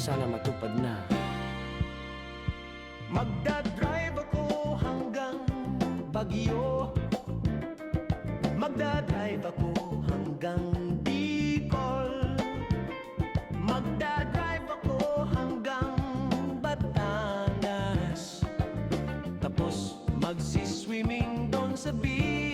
sana matupad na. Magdadrive ako hanggang Baguio, magdadrive ako hanggang Bicol, magdadrive ako hanggang Batangas, tapos magsiswimming doon sa beach.